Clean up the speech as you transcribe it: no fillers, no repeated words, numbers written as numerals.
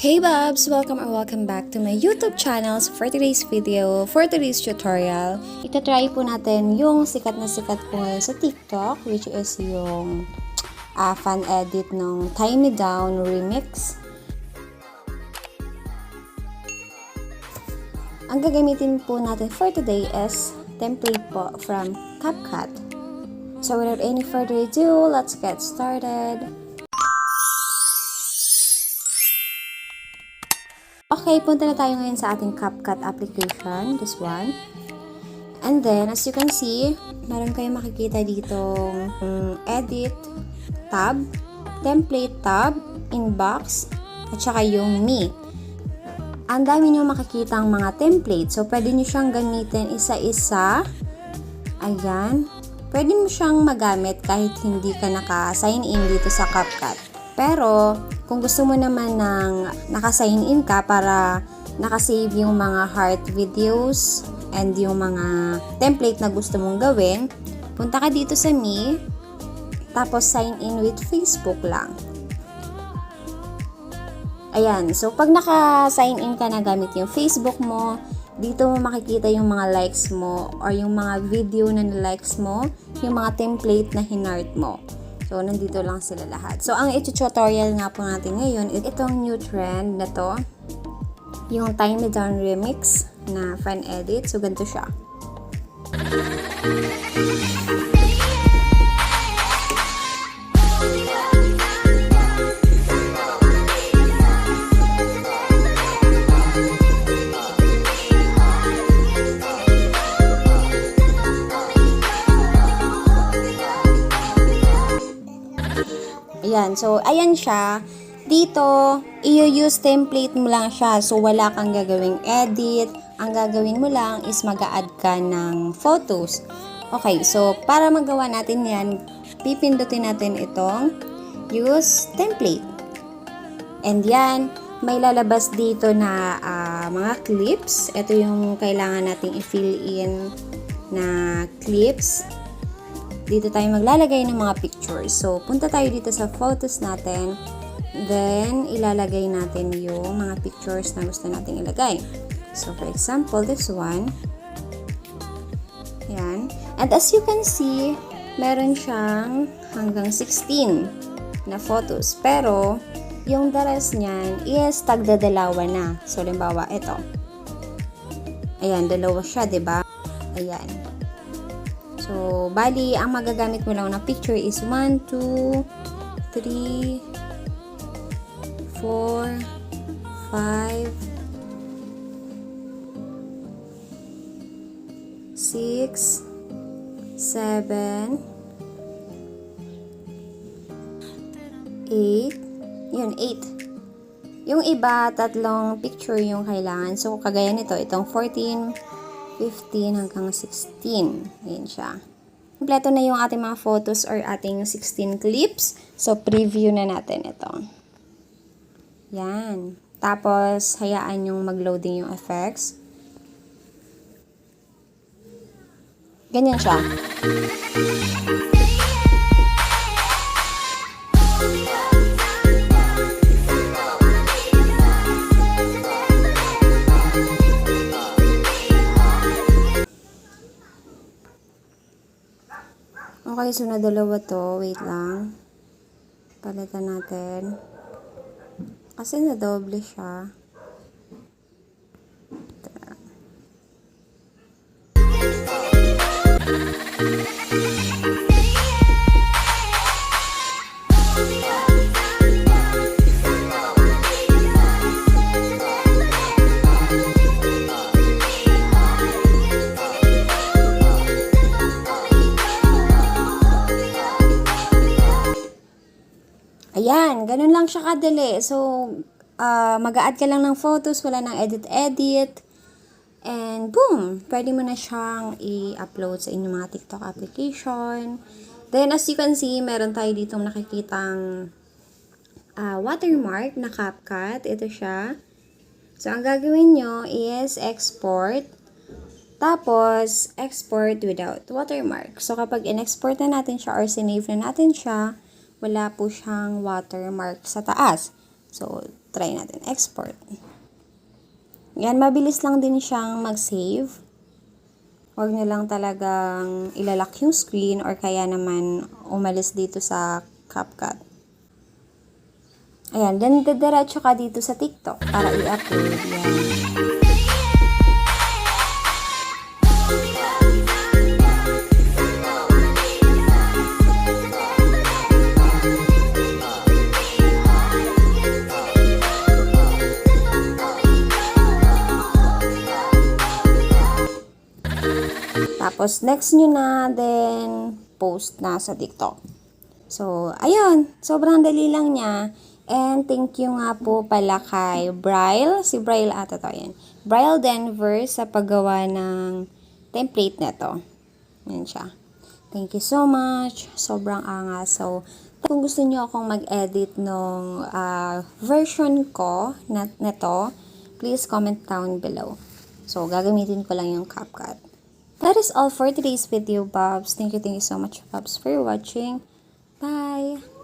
Hey Babs! Welcome back to my YouTube channel. So for today's video, for today's tutorial, itatry po natin yung sikat na sikat po ngayon sa TikTok, which is yung fan edit ng Tie Me Down remix. Ang gagamitin po natin for today is template po from CapCut. So without any further ado, let's get started. Okay, punta na tayo ngayon sa ating CapCut application, this one. And then, as you can see, meron kayong makikita dito edit tab, template tab, inbox, at saka yung me. Ang dami nyo makikitang mga template. So, pwede nyo siyang gamitin isa-isa. Ayan. Pwede mo siyang magamit kahit hindi ka naka-sign in dito sa CapCut. Pero, kung gusto mo naman ng naka-sign in ka para nakasave yung mga heart videos and yung mga template na gusto mong gawin, punta ka dito sa me, tapos sign in with Facebook lang. Ayan, so pag naka-sign in ka na gamit yung Facebook mo, dito mo makikita yung mga likes mo or yung mga video na likes mo, yung mga template na hinart mo. So, nandito lang sila lahat. So, ang tutorial nga po natin ngayon, itong new trend na to, yung Tie Me Down remix na fan edit. So, ganito siya. Ayan, so ayan siya. Dito, i-use template mo lang siya. So wala kang gagawing edit. Ang gagawin mo lang is mag-a-add ka ng photos. Okay, so para magawa natin yan, pipindutin natin itong use template. And yan, may lalabas dito na mga clips. Ito yung kailangan nating i-fill in na clips. Dito tayo maglalagay ng mga pictures. So, punta tayo dito sa photos natin. Then, ilalagay natin yung mga pictures na gusto natin ilagay. So, for example, this one. Ayan. And as you can see, meron siyang hanggang 16 na photos. Pero, yung the rest niyan is tagdadalawa na. So, limbawa, ito. Ayan, dalawa siya, diba? Ayan. So, bali, ang magagamit mo lang na picture is 1, 2, 3, 4, 5, 6, 7, 8. Yun, 8. Yung iba, tatlong picture yung kailangan. So, kagaya nito, itong 14, 15 hanggang 16. Ayan siya. Kompleto na yung ating mga photos or ating 16 clips. So, preview na natin ito. Yan. Tapos, hayaan yung mag-loading yung effects. Ganyan siya. Okay, so na dalawa to. Wait lang. Palitan natin. Kasi na-double siya. Ayan, ganun lang siya kadali. So, mag-a-add ka lang ng photos, wala nang edit-edit. And boom! Pwede mo na siyang i-upload sa inyong mga TikTok application. Then, as you can see, meron tayo ditong nakikitang watermark na CapCut. Ito siya. So, ang gagawin nyo is export. Tapos, export without watermark. So, kapag in-export na natin siya or sinave na natin siya, wala po siyang watermark sa taas. So, try natin. Export. Yan, mabilis lang din siyang mag-save. Huwag nyo lang talagang ilalak yung screen or kaya naman umalis dito sa CapCut. Ayan, then diretso ka dito sa TikTok para i-upload yan. Tapos, next nyo na, then, post na sa TikTok. So, ayun. Sobrang dali lang niya. And, thank you nga po pala kay Bryle. Si Bryle ata to, yan. Bryle Denver sa paggawa ng template na to. Yan siya. Thank you so much. Sobrang angas. So, kung gusto nyo akong mag-edit ng version ko na to, please comment down below. So, gagamitin ko lang yung CapCut. That is all for today's video, Bobs. Thank you so much, Bobs, for watching. Bye!